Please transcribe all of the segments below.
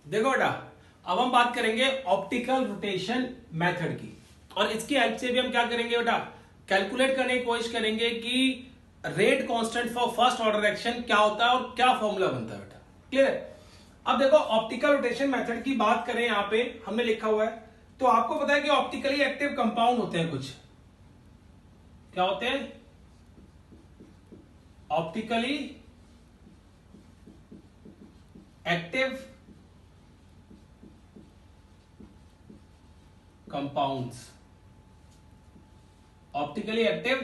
देखो बेटा, अब हम बात करेंगे ऑप्टिकल रोटेशन मेथड की, और इसकी हेल्प से भी हम क्या करेंगे बेटा, कैलकुलेट करने की कोशिश करेंगे कि rate constant for first order action क्या होता है और क्या फॉर्मूला बनता है बेटा। क्लियर है? अब देखो, ऑप्टिकल रोटेशन मेथड की बात करें, यहां पे हमने लिखा हुआ है, तो आपको पता है कि ऑप्टिकली एक्टिव कंपाउंड होते हैं कुछ। क्या होते हैं? Optically active compounds, optically active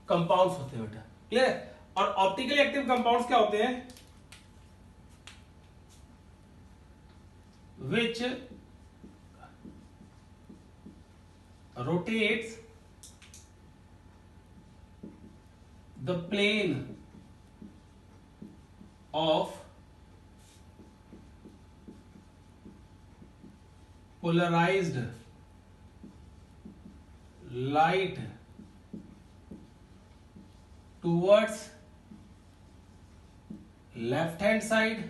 compounds होते हैं बेटा। क्लियर है? और ऑप्टिकली एक्टिव कंपाउंड्स क्या होते हैं? Which rotates the plane of polarized light towards left hand side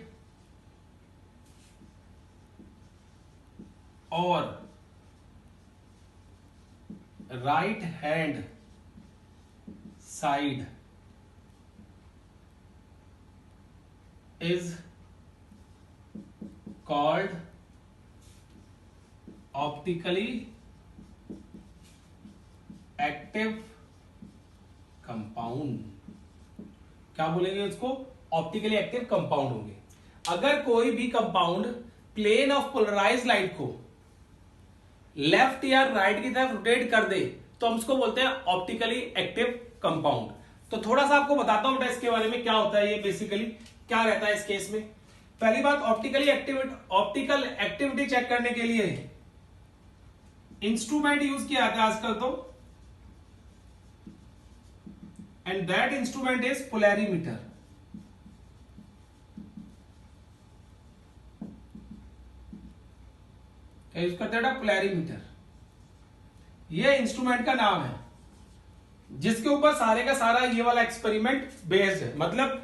or right hand side is called optically active compound. क्या बोलेंगे इसको? ऑप्टिकली एक्टिव कंपाउंड होंगे। अगर कोई भी compound plane of polarise light को लेफ्ट या राइट की तरफ रोटेट कर दे तो हम उसको बोलते हैं ऑप्टिकली एक्टिव कंपाउंड। तो थोड़ा सा आपको बताता हूं बेटा इसके बारे में, क्या होता है ये, बेसिकली क्या रहता है इस केस में। पहली बात, ऑप्टिकल एक्टिविटी चेक करने के लिए इंस्ट्रूमेंट यूज किया जाता है आजकल तो, and that instrument is polarimeter. क्या यूज करते हैं? पोलैरीमीटर। ये इंस्ट्रूमेंट का नाम है जिसके ऊपर सारे का सारा ये वाला एक्सपेरिमेंट बेस्ड है। मतलब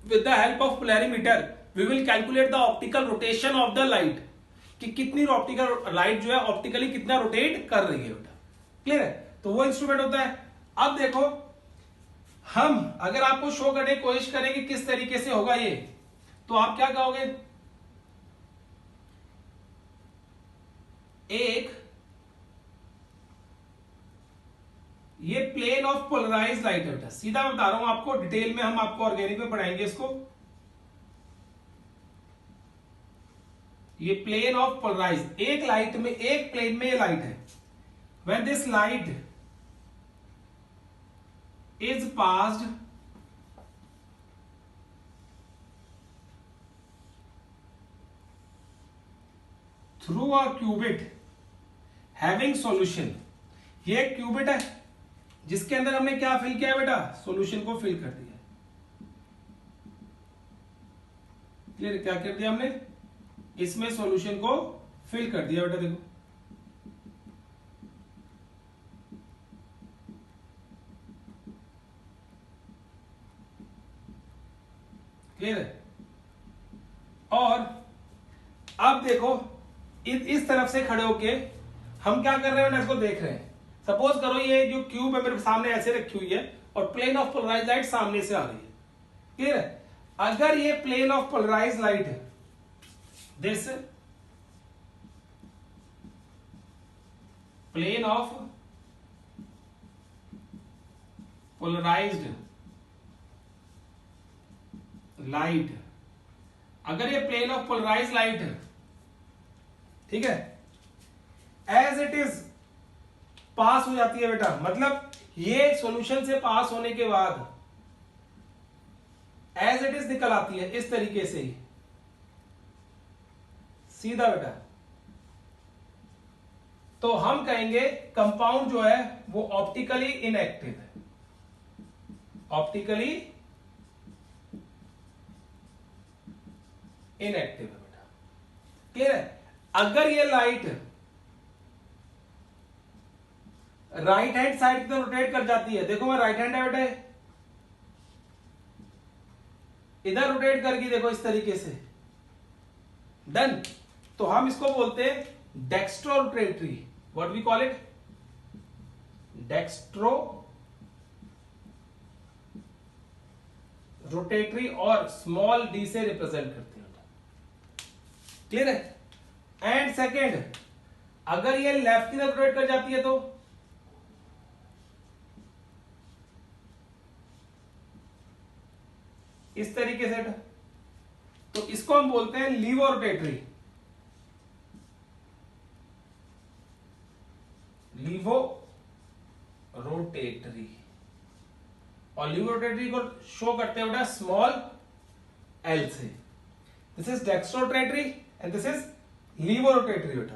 with the help of polarimeter we will calculate the optical rotation of the light, कि कितनी ऑप्टिकल लाइट जो है ऑप्टिकली कितना रोटेट कर रही है बेटा। क्लियर है? तो वो इंस्ट्रूमेंट होता है। अब देखो, हम अगर आपको शो करने की कोशिश करें कि किस तरीके से होगा ये, तो आप क्या कहोगे? एक ये प्लेन ऑफ पोलराइज लाइट है बेटा, सीधा मैं बता रहा हूं आपको, डिटेल में हम आपको ऑर्गेनिक में पढ़ाएंगे इसको। ये प्लेन ऑफ पोलराइज, एक लाइट में, एक प्लेन में ये लाइट है। When this light is passed through a cuvette having solution, ये एक क्यूबिट है जिसके अंदर हमने क्या फिल किया है बेटा? सॉल्यूशन को फिल कर दिया। क्लियर? क्या कर दिया हमने? इसमें सॉल्यूशन को फिल कर दिया बेटा। देखो, क्लियर है? और अब देखो, इस तरफ से खड़े होके हम क्या कर रहे हैं, इसको देख रहे हैं। सपोज करो ये जो क्यूब है मेरे सामने ऐसे रखी हुई है और प्लेन ऑफ पोलराइज लाइट सामने से आ रही है। क्लियर है? अगर ये प्लेन ऑफ पोलराइज लाइट है, this plane of polarised light, अगर ये प्लेन ऑफ पोलराइज लाइट है, ठीक है, एज इट इज पास हो जाती है बेटा। मतलब ये सॉल्यूशन से पास होने के बाद एज इट इज निकल आती है इस तरीके से ही, सीधा बेटा। तो हम कहेंगे कंपाउंड जो है वो ऑप्टिकली इनएक्टिव है, ऑप्टिकली इनएक्टिव है बेटा। क्लियर है? अगर ये लाइट राइट हैंड साइड की तरफ रोटेट कर जाती है, देखो मैं राइट हैंड है बेटा, इधर रोटेट करके देखो इस तरीके से, डन। तो हम इसको बोलते हैं dextro rotatory, what we call it, dextro rotatory, और स्मॉल डी से रिप्रेजेंट करते हैं। क्लियर है। एंड सेकेंड, अगर ये लेफ्ट की तरफ रोटेट कर जाती है तो इस तरीके से, तो इसको हम बोलते हैं लीवो रोटेटरी, लीवो रोटेटरी। और लीवो रोटेटरी को शो करते हैं बेटा स्मॉल एल से। This is dextro rotatory and this is laevo rotatory बेटा।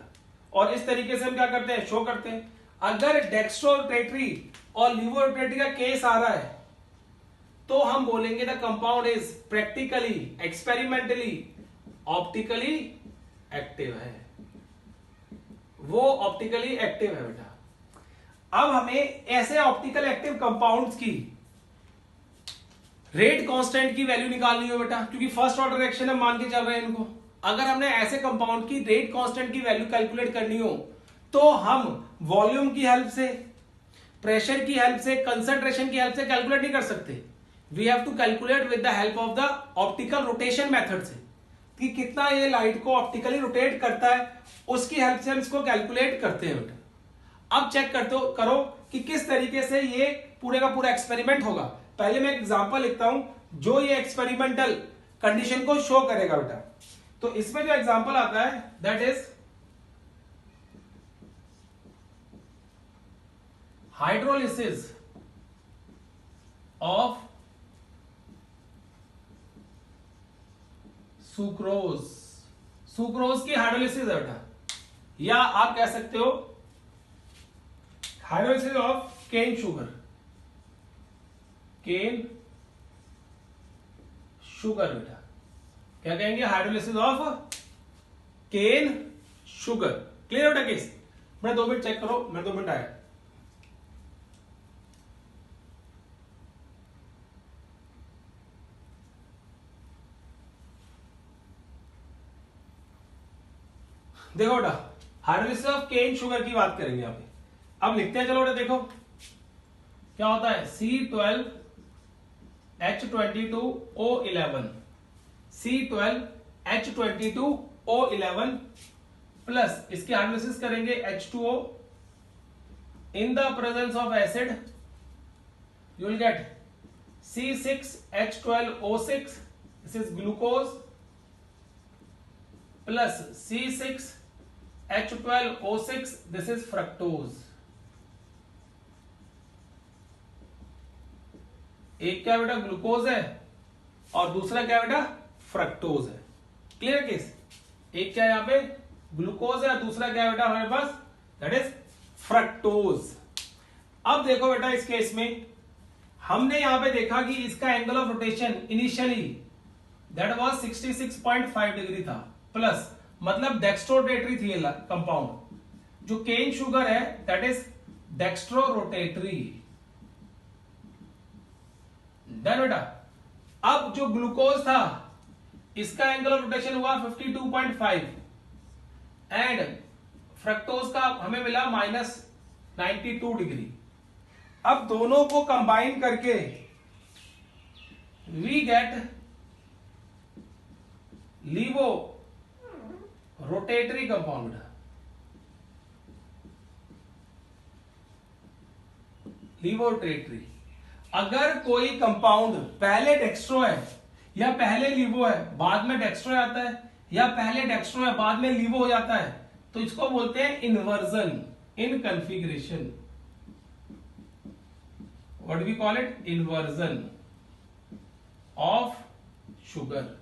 और इस तरीके से हम क्या करते हैं, शो करते हैं। अगर डेक्स्ट्रो रोटेटरी और लीवो रोटेटरी का केस आ रहा है तो हम बोलेंगे the compound is practically, experimentally, optically active है, वो ऑप्टिकली एक्टिव है बेटा। अब हमें ऐसे ऑप्टिकल एक्टिव कंपाउंड्स की रेट कांस्टेंट की वैल्यू निकालनी हो बेटा, क्योंकि फर्स्ट ऑर्डर रिएक्शन हम मान के चल रहे हैं इनको। अगर हमने ऐसे कंपाउंड की रेट कांस्टेंट की वैल्यू कैलकुलेट करनी हो तो हम वॉल्यूम की हेल्प से, प्रेशर की हेल्प से, कंसंट्रेशन की हेल्प से कैलकुलेट नहीं कर सकते। We have to calculate with the help of the optical rotation method से, कि कितना ये लाइट को ऑप्टिकली रोटेट करता है, उसकी हेल्प से हम इसको कैलकुलेट करते हैं बेटा। अब चेक करो कि किस तरीके से ये पूरे का पूरा एक्सपेरिमेंट होगा। पहले मैं एक एग्जांपल लिखता हूं जो ये एक्सपेरिमेंटल कंडीशन को शो करेगा बेटा। तो इसमें जो एग्जांपल आता है that is hydrolysis of sucrose. Sucrose की हाइड्रोलिसिस है बेटा, या आप कह सकते हो hydrolysis of cane sugar, cane sugar बेटा। क्या कहेंगे, hydrolysis of cane sugar. Clear बेटा केस। मैं 2 मिनट चेक करो, मैं 2 मिनट आया। देखो बेटा, हाइड्रोलिसिस ऑफ केन शुगर की बात करेंगे यहाँ पे। अब लिखते हैं, चलो बेटा देखो क्या होता है। C12H22O11, C12H22O11 प्लस इसकी हाइड्रोलिसिस करेंगे H2O in the presence of acid, you will gate C6H12O6, this is glucose, plus C6H12O6, this is fructose. एक क्या बेटा ग्लूकोज है और दूसरा क्या बेटा फ्रक्टोज है। Clear case. एक क्या यहां पे ग्लूकोज है और दूसरा क्या बेटा हमारे पास, दैट इज फ्रक्टोज। अब देखो बेटा इस केस में हमने यहां पे देखा कि इसका angle of rotation initially that was 66.5 degree था, प्लस मतलब डेक्स्ट्रो रोटेटरी थी कंपाउंड। जो केन शुगर है that is dextro rotatory. Done बेटा। अब जो ग्लूकोज था इसका एंगल ऑफ रोटेशन हुआ 52.5 एंड फ्रक्टोज का हमें मिला -92 डिग्री। अब दोनों को कंबाइन करके we get laevo rotatory compound. Laevo rotatory. अगर कोई कंपाउंड पहले डेक्स्ट्रो है या पहले लीवो है बाद में डेक्स्ट्रो आता है, या पहले डेक्स्ट्रो है बाद में लीवो हो जाता है, तो इसको बोलते हैं inversion in configuration. What we call it, inversion of sugar.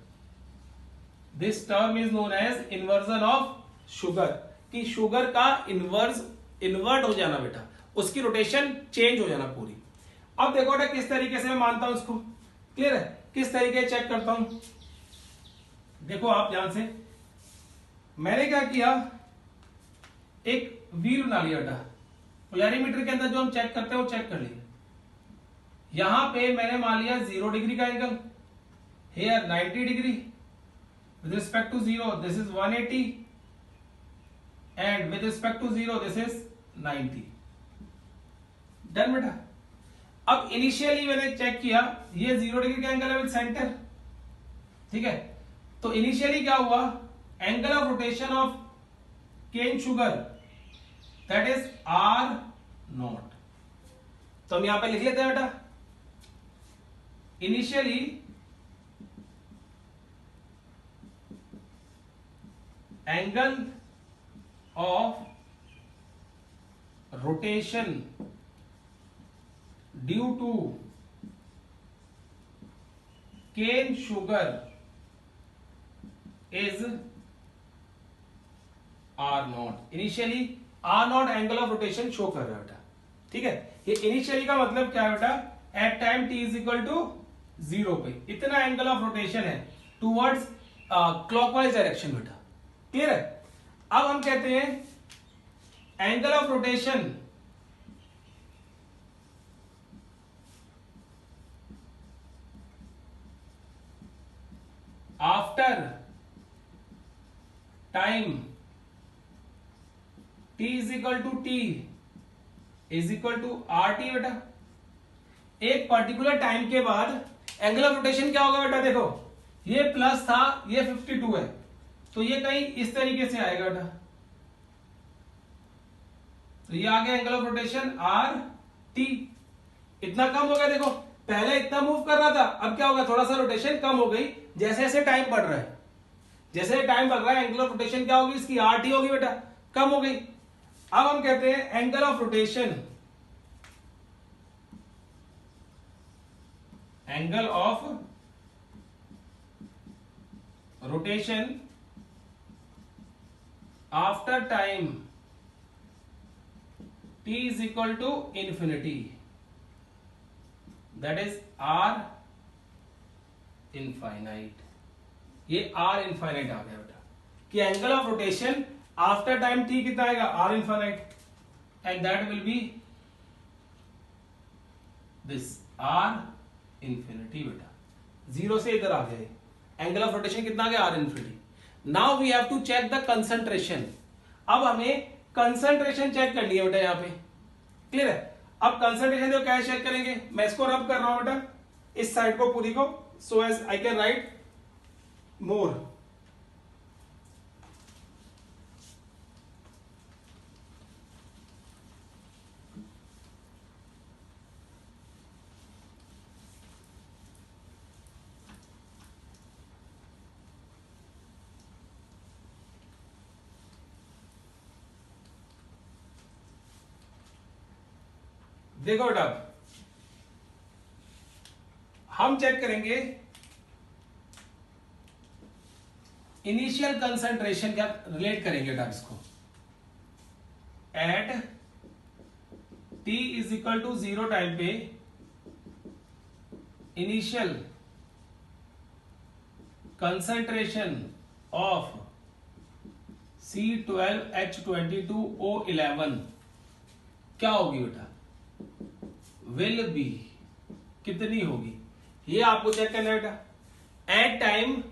This term is known as inversion of sugar, कि शुगर का इन्वर्ट हो जाना बेटा, उसकी रोटेशन चेंज हो जाना पूरी। अब देखो बेटा किस तरीके से मैं मानता हूं इसको। क्लियर है। किस तरीके से चेक करता हूं, देखो आप ध्यान से। मैंने क्या किया, एक व्हील बना लिया बेटा। पोलैरिमीटर के अंदर जो हम चेक करते हैं वो चेक कर लिया। यहां पे मैंने मान लिया 0 डिग्री का angle, here 90 degree, with respect to 0 this is 180 and with respect to 0 this is 90. Done बेटा. अब इनिशियली मैंने चेक किया ये 0 डिग्री का एंगल है विद सेंटर. ठीक है, तो इनिशियली क्या हुआ, angle of rotation of cane sugar that is R naught. तो हम यहां पे लिख लेते हैं बेटा, initially angle of rotation due to cane sugar is R naught. Initially R naught angle of rotation show कर रहा है बेटा. ठीक है, ये इनिशियली का मतलब क्या है बेटा, at time T is equal to 0 पे इतना एंगल ऑफ रोटेशन है टूवर्ड्स क्लॉकवाइज डायरेक्शन बेटा. क्लियर है. अब हम कहते हैं angle of rotation after time t is equal to T is equal to R T बेटा. एक पर्टिकुलर टाइम के बाद एंगल ऑफ रोटेशन क्या होगा बेटा, देखो ये प्लस था, ये 52 है, तो ये कहीं इस तरीके से आएगा बेटा. तो ये आ गया angle of rotation R T. इतना कम हो गया, देखो पहले इतना मूव कर रहा था, अब क्या होगा, थोड़ा सा रोटेशन कम हो गई. जैसे जैसे टाइम बढ़ रहा है, जैसे टाइम बढ़ रहा है एंगल ऑफ रोटेशन क्या होगी, इसकी आर टी होगी बेटा, कम हो गई. अब हम कहते हैं angle of rotation, angle of rotation after time t is equal to infinity, that is r infinite. ये r infinite आ गया बेटा कि angle of rotation after time t कितना आएगा, r infinite, and that will be this r infinity बेटा. 0 से इधर आ गए, एंगल ऑफ रोटेशन कितना आ गया, r infinity. Now we have to check the concentration. अब हमें कंसंट्रेशन चेक करनी है बेटा यहां पे. क्लियर है. अब कंसंट्रेशन जो क्या चेक करेंगे, मैं इसको रब कर रहा हूं बेटा इस साइड को पूरी को, so as I can write more. देखो बेटा हम चेक करेंगे इनिशियल कंसंट्रेशन, क्या रिलेट करेंगे बेटा इसको, at t is equal to 0 time पे इनिशियल कंसंट्रेशन ऑफ C12H22O11 क्या होगी बेटा, विल बी कितनी होगी, ये आपको चेक करना है बेटा. At time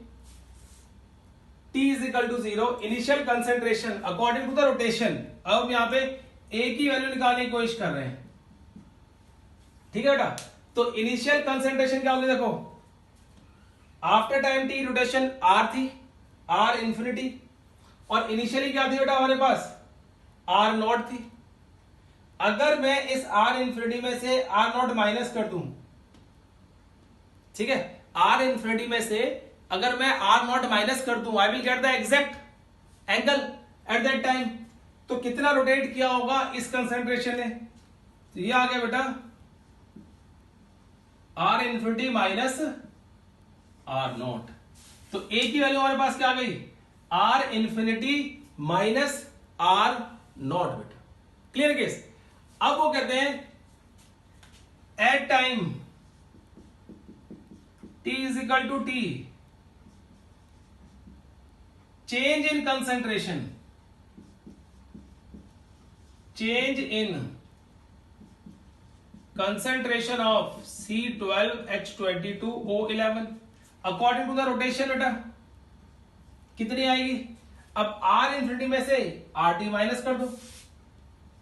t is equal to 0 initial concentration according to the rotation. अब यहां पे एक ही वैल्यू निकालने की कोशिश कर रहे हैं. ठीक है बेटा, तो इनिशियल कंसंट्रेशन क्या होगी, देखो after time t rotation r थी, r इंफिनिटी, और इनिशियली क्या थी बेटा हमारे पास, r नॉट थी. अगर मैं इस r इंफिनिटी में से r नॉट माइनस कर दूं, ठीक है, r इंफिनिटी में से अगर मैं r नॉट माइनस कर दूं, I will get the exact angle at that time. तो कितना रोटेट किया होगा इस कंसंट्रेशन ने, तो ये आ गया बेटा r infinity minus r naught. तो a की वैल्यू हमारे पास क्या आ गई, r infinity minus r naught बेटा. Clear case. अब वो कहते हैं at time t is equal to T, change in concentration, change in concentration of C12H22O11 according to the rotation बेटा. कितनी आएगी? अब आर इन्फिनिटी में से आर टी माइनस कर दो,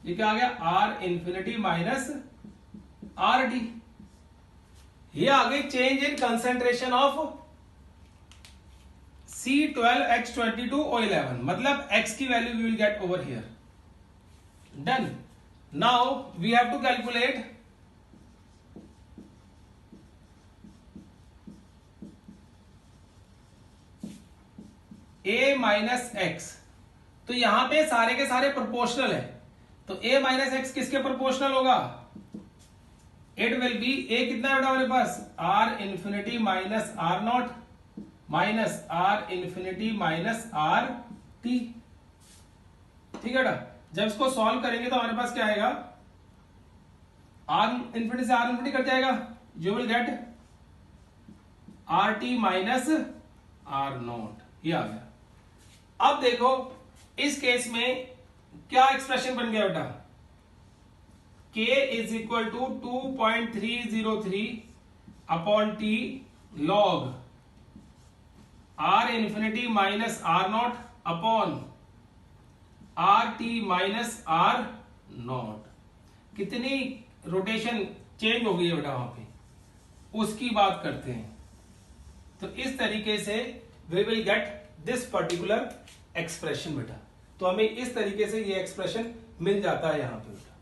ये क्या आ गया? R infinity minus R T. ये आ गई change in concentration of C12, H22 और 11, मतलब X की value we will get over here. Done. Now we have to calculate A minus X. तो यहां पे सारे के सारे प्रोपोर्शनल है, तो A माइनस एक्स किसके प्रोपोर्शनल होगा? इट विल बी A कितना बेटा हमारे पास? R infinity minus R naught minus R infinity minus R T. ठीक है बेटा, जब इसको सॉल्व करेंगे तो हमारे पास क्या आएगा? आर इन्फिनिटी से आर इन्फिनिटी कट जाएगा, you will get R T minus R naught. ये आ गया। अब देखो इस केस में क्या एक्सप्रेशन बन गया बेटा? K is equal to 2.303 upon T log R infinity minus R naught upon R T minus R naught. कितनी रोटेशन चेंज हो गई है बेटा वहां पे, उसकी बात करते हैं। तो इस तरीके से we will get this particular expression बेटा। तो हमें इस तरीके से ये एक्सप्रेशन मिल जाता है यहां पे बेटा।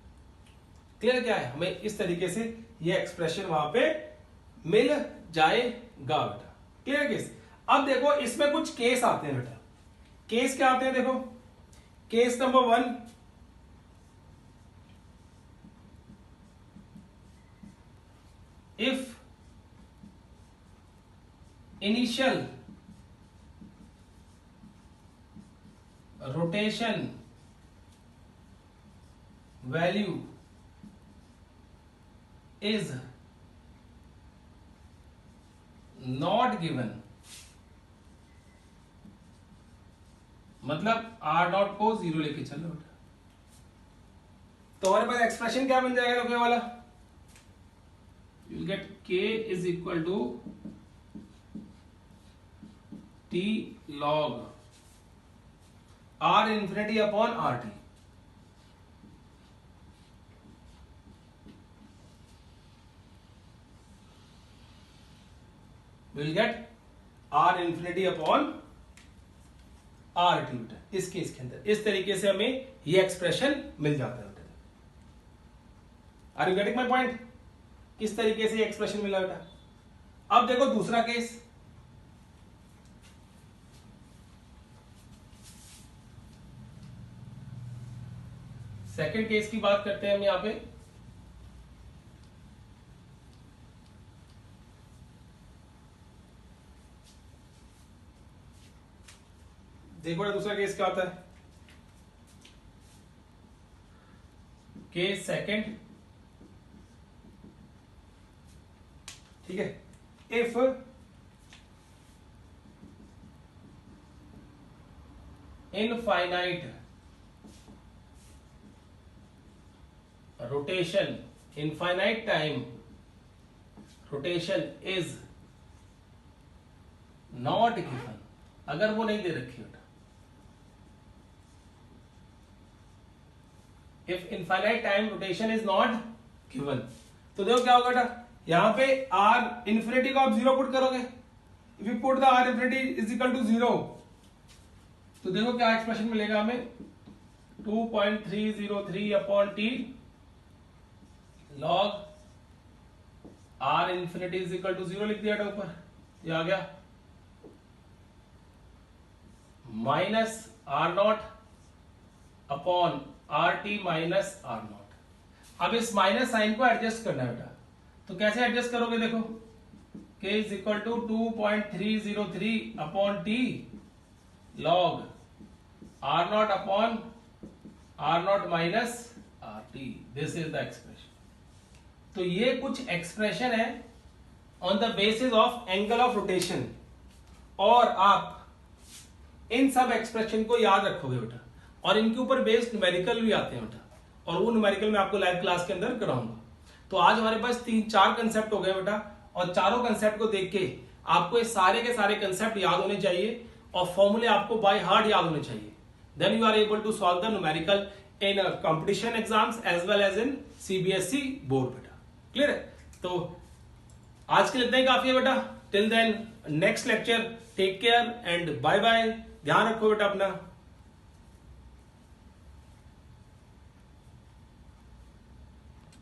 क्लियर क्या है? हमें इस तरीके से ये एक्सप्रेशन वहां पे मिल जाएगा बेटा। Clear case? अब देखो इसमें कुछ केस आते हैं बेटा। केस क्या आते हैं देखो? Case number 1, if initial rotation value is not given, मतलब आर डॉट को 0 लेके चलो बेटा, तो हमारे पास एक्सप्रेशन क्या बन जाएगा? तो वाला you will get K is equal to T log R infinity upon R T. Will get R infinity upon R T बेटा। इस केस के अंदर इस तरीके से हमें ये एक्सप्रेशन मिल जाता है बेटा। Are you getting my point? इस तरीके से एक्सप्रेशन मिला बेटा। अब देखो दूसरा केस। सेकंड केस की बात करते हैं हम यहां पे। देखो दूसरा केस क्या होता है? केस सेकंड, ठीक है। If infinite rotation, infinite time rotation is not given, अगर वो नहीं दे रखी बेटा, if infinite time rotation is not given, तो देखो क्या होगा बेटा, यहां पे आर इन्फिनिटी को आप 0 पुट करोगे। If you put the R infinity is equal to 0, तो देखो क्या एक्सप्रेशन मिलेगा हमें? 2.303 upon T log R infinity is equal to 0 लिख दिया था ऊपर, ये आ गया, minus R naught upon R T minus R naught. अब इस माइनस साइन को एडजस्ट करना है बेटा, तो कैसे एडजस्ट करोगे? देखो k is equal to 2.303 upon T log R naught upon R naught minus R T, this is the expression. तो ये कुछ एक्सप्रेशन है on the basis of angle of rotation, और आप इन सब एक्सप्रेशन को याद रखोगे बेटा, और इनके ऊपर बेस्ड न्यूमेरिकल भी आते हैं बेटा, और वो न्यूमेरिकल मैं आपको लाइव क्लास के अंदर कराऊंगा। तो आज हमारे पास 3-4 कंसेप्ट हो गए बेटा, और चारों कंसेप्ट को देख के आपको ये सारे के सारे कंसेप्ट याद होने चाहिए, और फॉर्मूले आपको बाय हार्ट याद होने चाहिए, then you are able to solve the numerical in competition exams as well as in CBSE board. बेटा क्लियर है? तो आज के लिए इतना ही काफी है बेटा। Till then next lecture, take care and bye bye. ध्यान रखो बेटा अपना।